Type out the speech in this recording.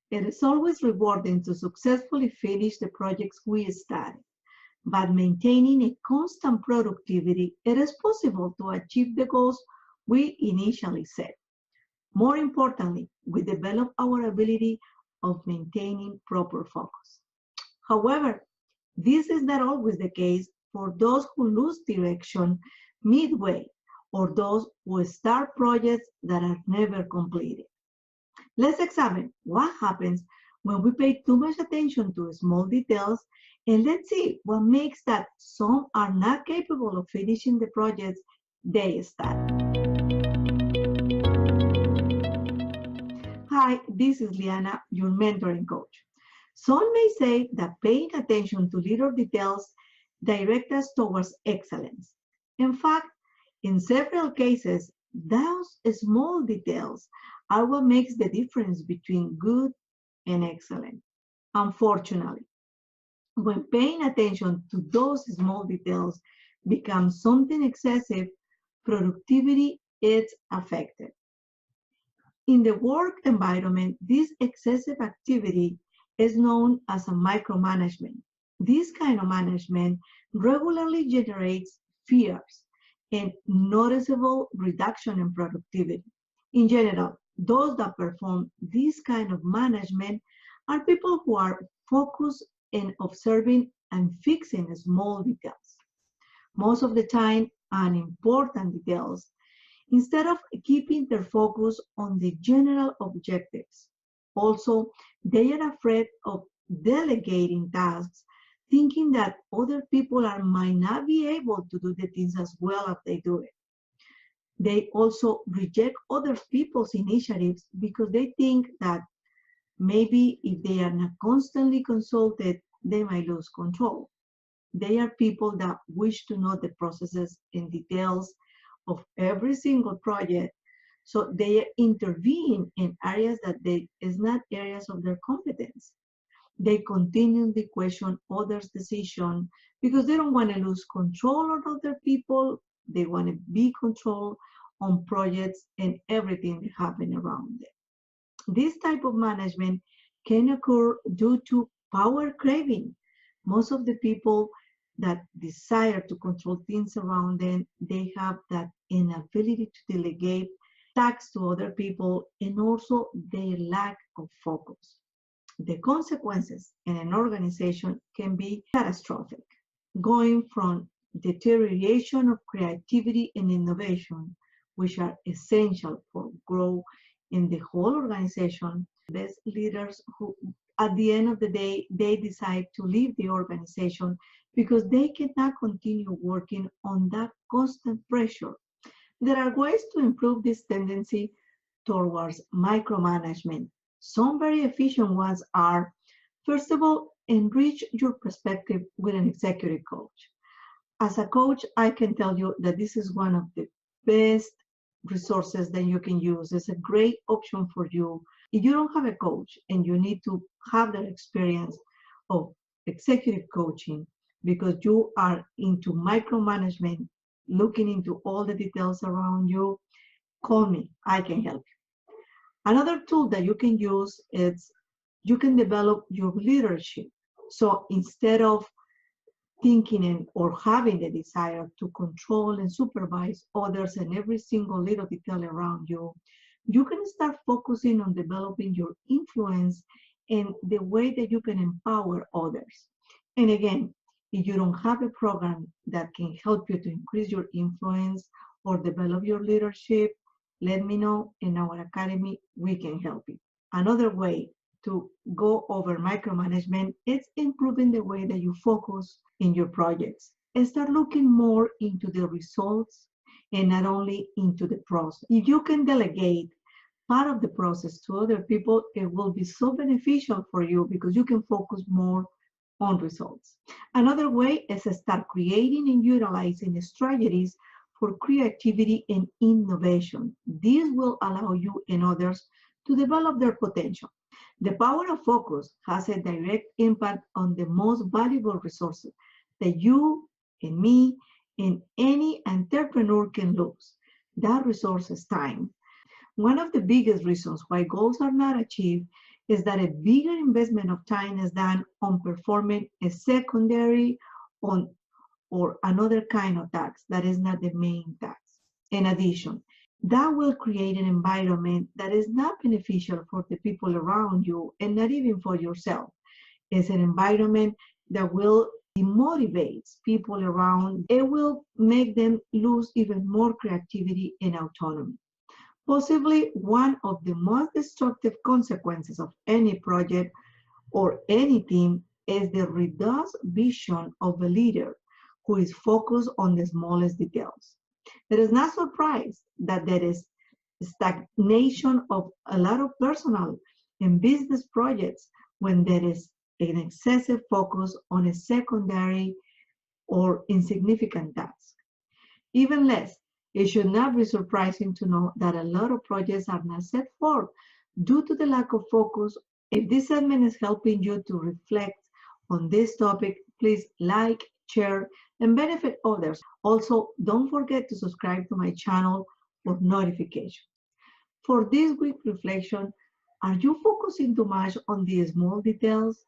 It is always rewarding to successfully finish the projects we started, but maintaining a constant productivity, it is possible to achieve the goals we initially set. More importantly, we develop our ability of maintaining proper focus. However, this is not always the case for those who lose direction midway or those who start projects that are never completed. Let's examine what happens when we pay too much attention to small details, and let's see what makes that some are not capable of finishing the projects they start. Hi, this is Liana, your mentoring coach. Some may say that paying attention to little details direct us towards excellence. In fact, in several cases, those small details are what makes the difference between good and excellent. Unfortunately, when paying attention to those small details becomes something excessive, productivity is affected. In the work environment, this excessive activity is known as a micromanagement. This kind of management regularly generates fears and noticeable reduction in productivity. In general, those that perform this kind of management are people who are focused in observing and fixing small details. Most of the time, unimportant details, instead of keeping their focus on the general objectives. Also, they are afraid of delegating tasks, thinking that other people might not be able to do the things as well as they do it. They also reject other people's initiatives because they think that maybe if they are not constantly consulted, they might lose control. They are people that wish to know the processes and details of every single project, so they intervene in areas that is not areas of their competence. They continually question others' decision because they don't want to lose control of other people. They want to be controlled on projects and everything that happen around them. This type of management can occur due to power craving. Most of the people that desire to control things around them, they have that inability to delegate tasks to other people and also their lack of focus. The consequences in an organization can be catastrophic, going from deterioration of creativity and innovation, which are essential for growth in the whole organization. Best leaders who, at the end of the day, they decide to leave the organization because they cannot continue working on that constant pressure. There are ways to improve this tendency towards micromanagement. Some very efficient ones are, first of all, enrich your perspective with an executive coach. As a coach, I can tell you that this is one of the best resources that you can use. It's a great option for you. If you don't have a coach and you need to have that experience of executive coaching because you are into micromanagement, looking into all the details around you, call me. I can help you. Another tool that you can use is you can develop your leadership. So instead of thinking or having the desire to control and supervise others and every single little detail around you, you can start focusing on developing your influence and the way that you can empower others. And again, if you don't have a program that can help you to increase your influence or develop your leadership, let me know. In our academy, we can help you. Another way to go over micromanagement is improving the way that you focus in your projects and start looking more into the results and not only into the process. If you can delegate part of the process to other people, it will be so beneficial for you because you can focus more on results. Another way is to start creating and utilizing strategies for creativity and innovation. This will allow you and others to develop their potential. The power of focus has a direct impact on the most valuable resources that you and me and any entrepreneur can lose. That resource is time. One of the biggest reasons why goals are not achieved is that a bigger investment of time is done on performing a secondary on or another kind of task that is not the main task. In addition, that will create an environment that is not beneficial for the people around you and not even for yourself. It's an environment that will demotivate people around. It will make them lose even more creativity and autonomy. Possibly one of the most destructive consequences of any project or any team is the reduced vision of a leader who is focused on the smallest details. It is not surprised that there is stagnation of a lot of personal and business projects when there is an excessive focus on a secondary or insignificant task. Even less, it should not be surprising to know that a lot of projects are not set forth due to the lack of focus. If this segment is helping you to reflect on this topic, please like, share, and benefit others. Also, don't forget to subscribe to my channel for notifications. For this week's reflection, are you focusing too much on the small details?